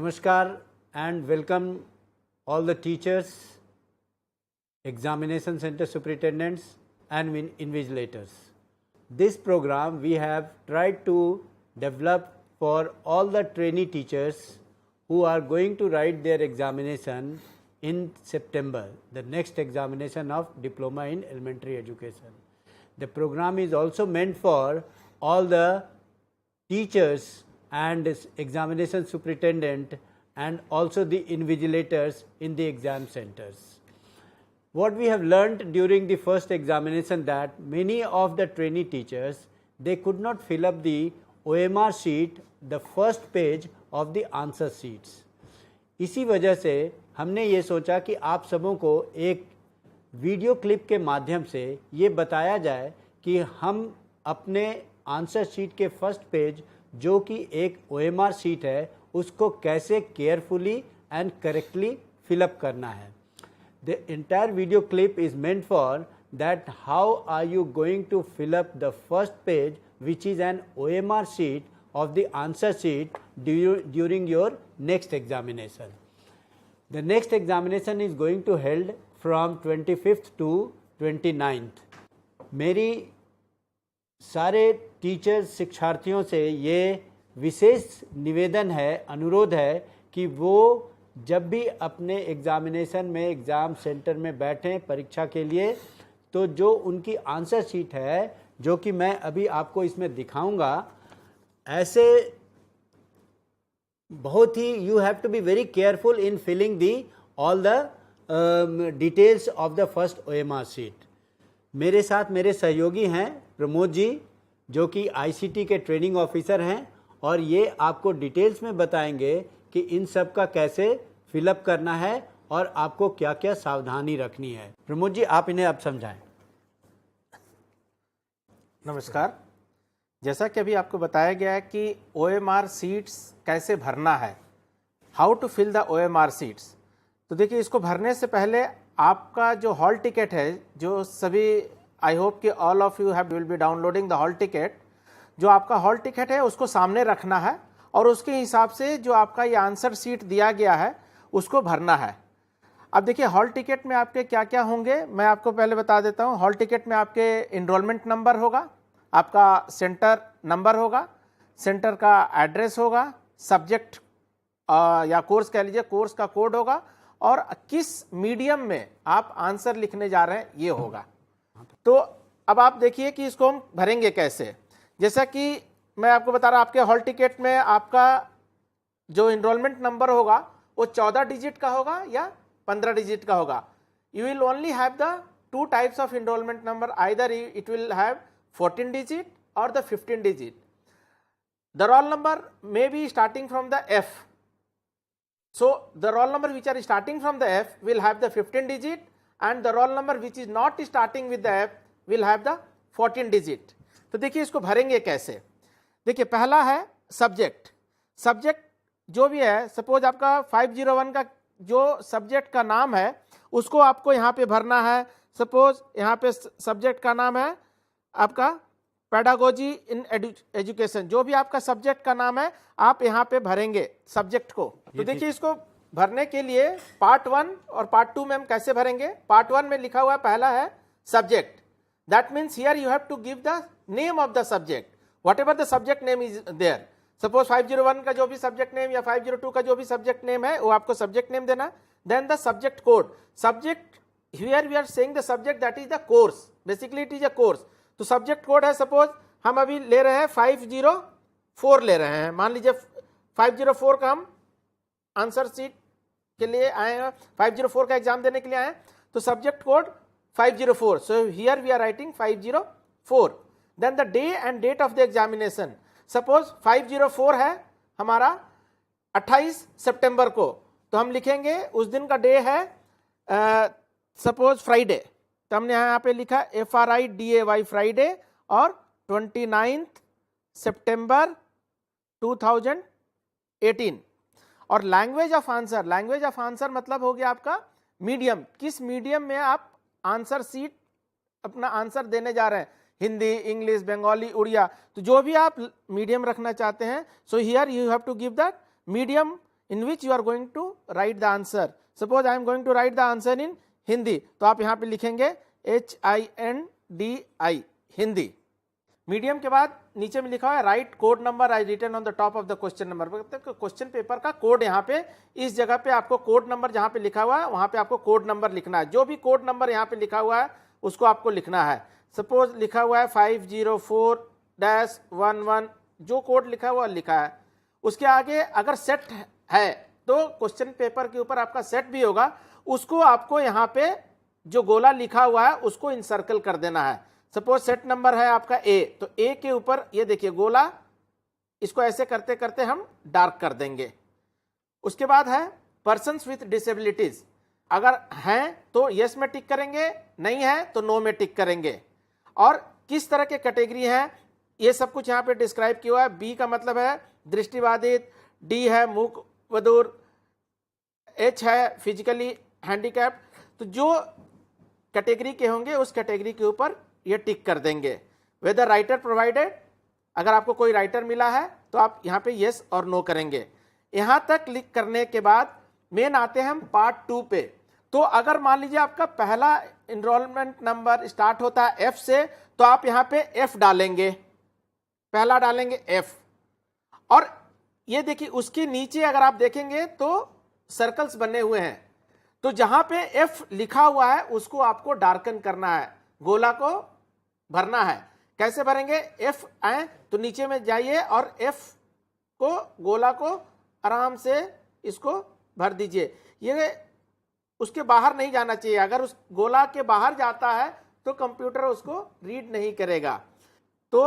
Namaskar and welcome all the teachers, examination center superintendents and invigilators. This program we have tried to develop for all the trainee teachers who are going to write their examination in September, the next examination of Diploma in Elementary Education. The program is also meant for all the teachers and examination superintendent and also the invigilators in the exam centers. What we have learnt during the first examination that many of the trainee teachers, they could not fill up the OMR sheet, the first page of the answer sheets. इसी वजह से हमने ये सोचा कि आप सबों को एक वीडियो क्लिप के माध्यम से ये बताया जाए कि हम अपने आंसर शीट के फर्स्ट पेज जो कि एक OMR शीट है उसको कैसे केयरफुली एंड करेक्टली फिलअप करना है. The entire video clip is meant for that how are you going to fill up the first page which is an OMR sheet of the answer sheet during your next examination. The next examination is going to held from 25th to 29th. मेरी सारे teacher शिक्षार्थियों से ये विशेष निवेदन है, अनुरोध है कि वो जब भी अपने एग्जामिनेशन में एग्ज़ाम सेंटर में बैठें परीक्षा के लिए, तो जो उनकी आंसर शीट है जो कि मैं अभी आपको इसमें दिखाऊंगा, ऐसे बहुत ही you have to be very careful in filling the all the details of the first OMR sheet. मेरे साथ मेरे सहयोगी हैं प्रमोद जी जो कि ICT के ट्रेनिंग ऑफिसर हैं और ये आपको डिटेल्स में बताएंगे कि इन सब का कैसे फिलअप करना है और आपको क्या क्या सावधानी रखनी है. प्रमोद जी आप इन्हें अब समझाएं. नमस्कार. जैसा कि अभी आपको बताया गया है कि OMR सीट्स कैसे भरना है, how to fill the OMR sheets. तो देखिए, इसको भरने से पहले आपका जो हॉल टिकट है, जो सभी आई होप कि all of you will be downloading the hall ticket, जो आपका हॉल टिकट है उसको सामने रखना है और उसके हिसाब से जो आपका ये आंसर सीट दिया गया है उसको भरना है. अब देखिए, हॉल टिकट में आपके क्या क्या होंगे मैं आपको पहले बता देता हूँ. हॉल टिकट में आपके इनरोलमेंट नंबर होगा, आपका सेंटर नंबर होगा, सेंटर का एड्रेस होगा, सब्जेक्ट या कोर्स कह लीजिए, कोर्स का कोड होगा और किस मीडियम में आप आंसर लिखने जा रहे हैं ये होगा. तो अब आप देखिए कि इसको हम भरेंगे कैसे. जैसा कि मैं आपको बता रहा, आपके हॉल टिकट में आपका जो इनरोलमेंट नंबर होगा वो 14 डिजिट का होगा या 15 डिजिट का होगा. You will only have the two types of enrollment number, either it will have 14 digit or the 15 digit. The roll number may be starting from the F. So the roll number which are starting from the F will have the 15 digit and the roll number which is not starting with the F will have the 14 digit. तो देखिए इसको भरेंगे कैसे. देखिए, पहला है subject. Subject जो भी है, सपोज आपका 501 का जो सब्जेक्ट का नाम है उसको आपको यहाँ पे भरना है. सपोज यहाँ पे सब्जेक्ट का नाम है आपका पेडागोजी इन एजुकेशन. जो भी आपका सब्जेक्ट का नाम है आप यहाँ पे भरेंगे सब्जेक्ट को. तो देखिए, इसको भरने के लिए पार्ट 1 और पार्ट 2 में हम कैसे भरेंगे. पार्ट 1 में लिखा हुआ पहला है subject. That means here you have to give the name of the subject, whatever the subject name is there. Suppose 501 का जो भी सब्जेक्ट नेम या 502 का जो भी सब्जेक्ट नेम है वो आपको सब्जेक्ट नेम देना. Then the subject code. Subject here we are saying the subject that is the course, basically it is a course. तो सब्जेक्ट कोड है, सपोज हम अभी ले रहे हैं 504 ले रहे हैं. मान लीजिए 504 का हम आंसर शीट के लिए आए हैं, 504 का एग्जाम देने के लिए आए हैं. तो subject code 504. So here we are writing 504. Then the day and date of the examination. Suppose 504 है हमारा 28 सितंबर को, तो हम लिखेंगे उस दिन का डे है सपोज फ्राइडे. तो हमने यहाँ पे लिखा FRIDAY फ्राइडे और 29 सितंबर 2018. और language of answer, language of answer मतलब हो गया आपका मीडियम. किस मीडियम में आप आंसर सीट अपना आंसर देने जा रहे हैं, हिंदी, इंग्लिश, बंगाली, उड़िया. तो जो भी आप मीडियम रखना चाहते हैं, so here you have to give that medium in which you are going to write the answer. Suppose I am going to write the answer in Hindi, तो आप यहाँ पे लिखेंगे HINDI हिंदी. मीडियम के बाद नीचे में लिखा हुआ है write code number I written on the top of the question number. मतलब क्वेश्चन पेपर का कोड यहाँ पे इस जगह पे आपको कोड नंबर जहाँ पे लिखा हुआ है वहाँ पे आपको कोड नंबर लिखना है. जो भी कोड नंबर यहाँ पे लिखा हुआ है उसको आपको लिखना है. सपोज लिखा हुआ है 504-11, जो कोड लिखा हुआ लिखा है. उसके आगे अगर सेट है तो क्वेश्चन पेपर के ऊपर आपका सेट भी होगा, उसको आपको यहाँ पे जो गोला लिखा हुआ है उसको इंसर्कल कर देना है. सपोज सेट नंबर है आपका ए, तो ए के ऊपर ये देखिए गोला, इसको ऐसे करते करते हम डार्क कर देंगे. उसके बाद है पर्सन्स विथ डिसेबिलिटीज. अगर हैं तो यस में टिक करेंगे, नहीं है तो नो में टिक करेंगे. और किस तरह के कैटेगरी हैं ये सब कुछ यहाँ पे डिस्क्राइब किया हुआ है. बी का मतलब है दृष्टिबाधित, डी है मूक बधिर, एच है फिजिकली हैंडीकैप्ड. तो जो कैटेगरी के होंगे उस कैटेगरी के ऊपर ये टिक कर देंगे. वेदर राइटर प्रोवाइडेड, अगर आपको कोई राइटर मिला है तो आप यहाँ पे यस और नो करेंगे. यहाँ तक क्लिक करने के बाद मेन आते हैं हम पार्ट 2 पे. तो अगर मान लीजिए आपका पहला एनरोलमेंट नंबर स्टार्ट होता है एफ से, तो आप यहाँ पे एफ डालेंगे, पहला डालेंगे एफ. और ये देखिए उसके नीचे अगर आप देखेंगे तो सर्कल्स बने हुए हैं. तो जहां पे एफ लिखा हुआ है उसको आपको डार्कन करना है, गोला को भरना है. कैसे भरेंगे? एफ आए तो नीचे में जाइए और एफ को गोला को आराम से इसको भर दीजिए. ये उसके बाहर नहीं जाना चाहिए. अगर उस गोला के बाहर जाता है तो कंप्यूटर उसको रीड नहीं करेगा. तो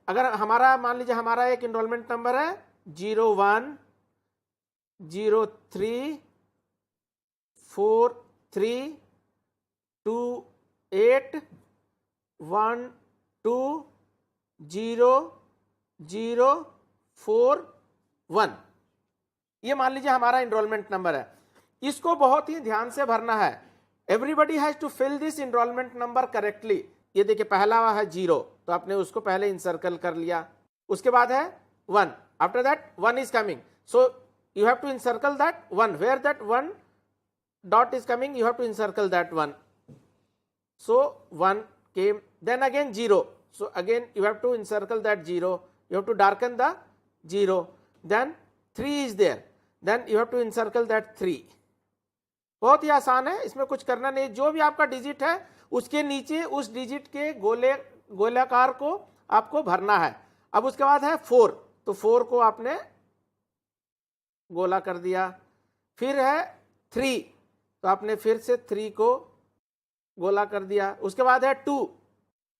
अगर हमारा मान लीजिए हमारा एक एनरोलमेंट नंबर है 010348120041. ये मान लीजिए हमारा एनरोलमेंट नंबर है. इसको बहुत ही ध्यान से भरना है. Everybody has to fill this enrollment number correctly. ये देखिए पहला है 0, तो आपने उसको पहले इंसर्कल कर लिया. उसके बाद है 1, after that 1 is coming, so you have to encircle that 1. Where that 1 dot is coming, you have to encircle that 1. So 1 came, then again 0, so again you have to encircle that 0, you have to darken the 0. Then 3 is there, then you have to encircle that 3. बहुत ही आसान है, इसमें कुछ करना नहीं. जो भी आपका डिजिट है उसके नीचे उस डिजिट के गोलाकार को आपको भरना है. अब उसके बाद है 4, तो 4 को आपने गोला कर दिया. फिर है 3, तो आपने फिर से 3 को गोला कर दिया. उसके बाद है 2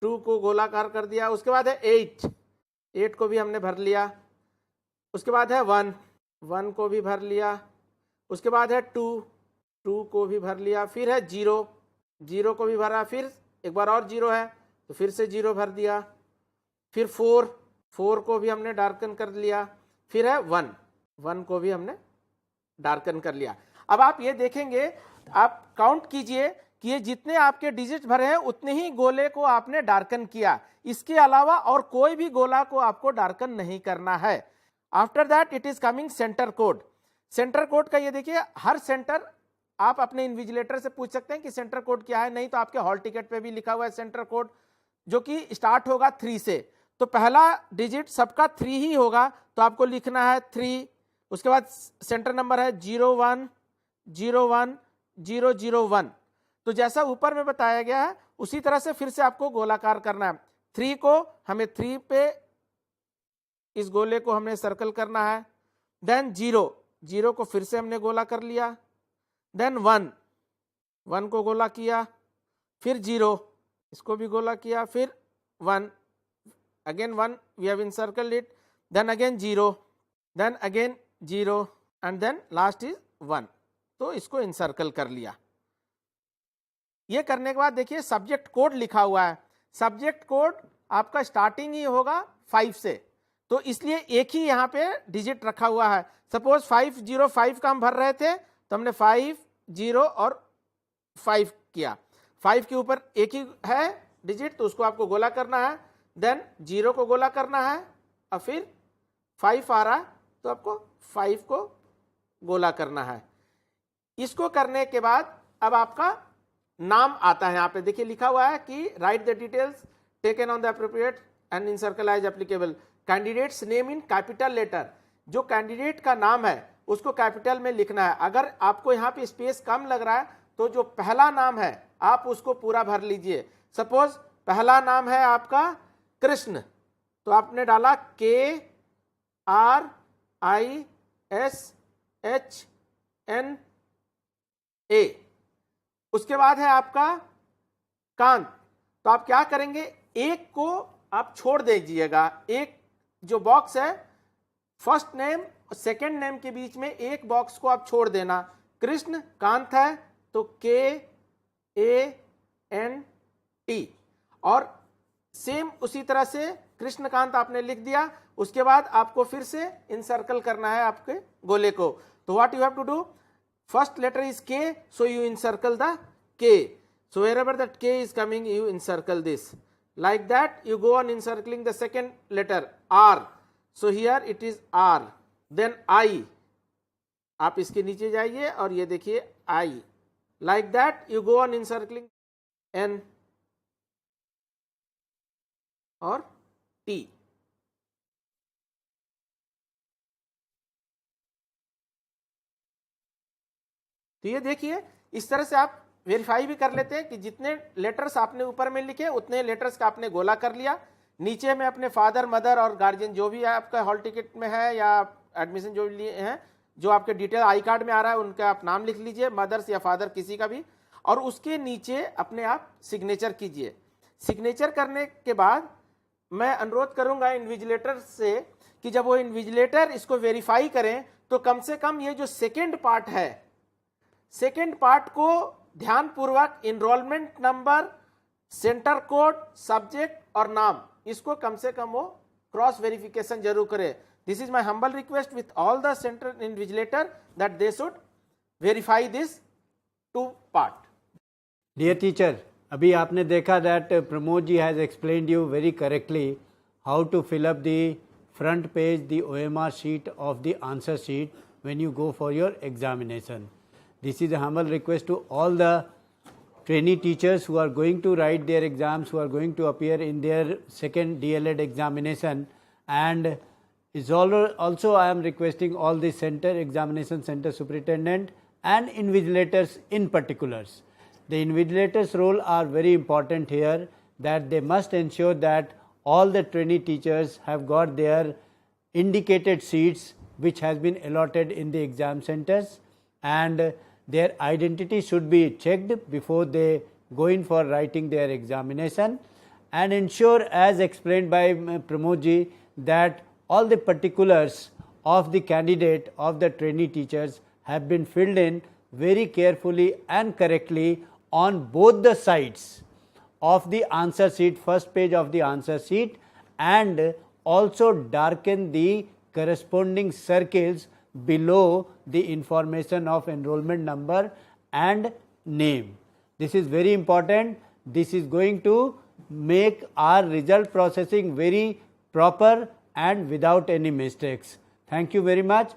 को गोलाकार कर दिया. उसके बाद है 8 को भी हमने भर लिया. उसके बाद है 1 को भी भर लिया. उसके बाद है 2 को भी भर लिया. फिर है 0 को भी भरा. फिर एक बार और 0 है तो फिर से 0 भर दिया. फिर 4 को भी हमने डार्कन कर लिया. फिर है 1 को भी हमने डार्कन कर लिया. अब आप ये देखेंगे, आप काउंट कीजिए कि ये जितने आपके डिजिट भरे हैं उतने ही गोले को आपने डार्कन किया. इसके अलावा और कोई भी गोला को आपको डार्कन नहीं करना है. After that it is coming centre code. Centre code का ये देखिए, हर सेंटर आप अपने इन्विजिलेटर से पूछ सकते हैं कि सेंटर कोड क्या है. नहीं तो आपके हॉल टिकट पे भी लिखा हुआ है सेंटर कोड, जो कि स्टार्ट होगा 3 से. तो पहला डिजिट सबका 3 ही होगा, तो आपको लिखना है 3. उसके बाद सेंटर नंबर है 01010001. तो जैसा ऊपर में बताया गया है उसी तरह से फिर से आपको गोलाकार करना है. 3 को हमें 3 पे इस गोले को हमने सर्कल करना है. देन 0 को फिर से हमने गोला कर लिया. देन 1 को गोला किया. फिर 0 इसको भी गोला किया. फिर 1 again 1 we have encircled it. Then again 0, then again 0 and then last is 1. तो इसको इंसर्कल कर लिया. ये करने के बाद देखिए सब्जेक्ट कोड लिखा हुआ है. सब्जेक्ट कोड आपका स्टार्टिंग ही होगा 5 से, तो इसलिए एक ही यहाँ पे डिजिट रखा हुआ है. सपोज 505 का हम भर रहे थे तो हमने 5 0 और 5 किया. 5 के ऊपर एक ही है डिजिट, तो उसको आपको गोला करना है. देन 0 को गोला करना है और फिर 5 आ रहा है तो आपको 5 को गोला करना है। इसको करने के बाद अब आपका नाम आता है। यहाँ पे देखिए लिखा हुआ है कि write the details taken on the appropriate and in circle as applicable, candidates name in capital letter. जो कैंडिडेट का नाम है उसको कैपिटल में लिखना है। अगर आपको यहाँ पे स्पेस कम लग रहा है तो जो पहला नाम है आप उसको पूरा भर लीजिए। सपोज पहला नाम है आपका कृष्ण, तो आपने डाला KRISHNA। उसके बाद है आपका कांत, तो आप क्या करेंगे, एक को आप छोड़ दीजिएगा। एक जो बॉक्स है फर्स्ट नेम और सेकेंड नेम के बीच में एक बॉक्स को आप छोड़ देना। कृष्ण कांत है तो KANT, और सेम उसी तरह से कृष्णकांत आपने लिख दिया। उसके बाद आपको फिर से इनसर्कल करना है आपके गोले को। तो what you have to do, first letter is K, so you encircle the K. So wherever that K is coming, you encircle this. Like that, you go on encircling the second letter R. So here it is R. Then I. आप इसके नीचे जाइए और ये देखिए I. Like that, you go on encircling N और T. तो ये देखिए इस तरह से आप वेरीफाई भी कर लेते हैं कि जितने लेटर्स आपने ऊपर में लिखे उतने लेटर्स का आपने गोला कर लिया। नीचे में अपने फादर मदर और गार्जियन जो भी आपका हॉल टिकट में है या एडमिशन जो लिए हैं, जो आपके डिटेल आई कार्ड में आ रहा है उनका आप नाम लिख लीजिए, मदर्स या फादर किसी का भी, और उसके नीचे अपने आप सिग्नेचर कीजिए। सिग्नेचर करने के बाद मैं अनुरोध करूंगा इन्विजिलेटर से कि जब वो इन्विजिलेटर इसको वेरीफाई करें तो कम से कम ये जो सेकेंड पार्ट है, सेकेंड पार्ट को ध्यानपूर्वक enrollment number, centre code, subject और नाम, इसको कम से कम वो क्रॉस वेरिफिकेशन जरूर करे। This is my humble request with all the centre invigilator that they should verify this two part. Dear teacher, अभी आपने देखा that Pramod ji has explained you very correctly how to fill up the front page, the OMR sheet of the answer sheet when you go for your examination. This is a humble request to all the trainee teachers who are going to write their exams, who are going to appear in their second DLED examination, and is also I am requesting all the center examination center superintendent and invigilators in particulars. The invigilators role are very important here, that they must ensure that all the trainee teachers have got their indicated seats which has been allotted in the exam centers, and their identity should be checked before they go in for writing their examination, and ensure, as explained by Pramod ji, that all the particulars of the candidate, of the trainee teachers have been filled in very carefully and correctly on both the sides of the answer sheet, first page of the answer sheet, and also darken the corresponding circles below the information of enrollment number and name. This is very important. This is going to make our result processing very proper and without any mistakes. Thank you very much.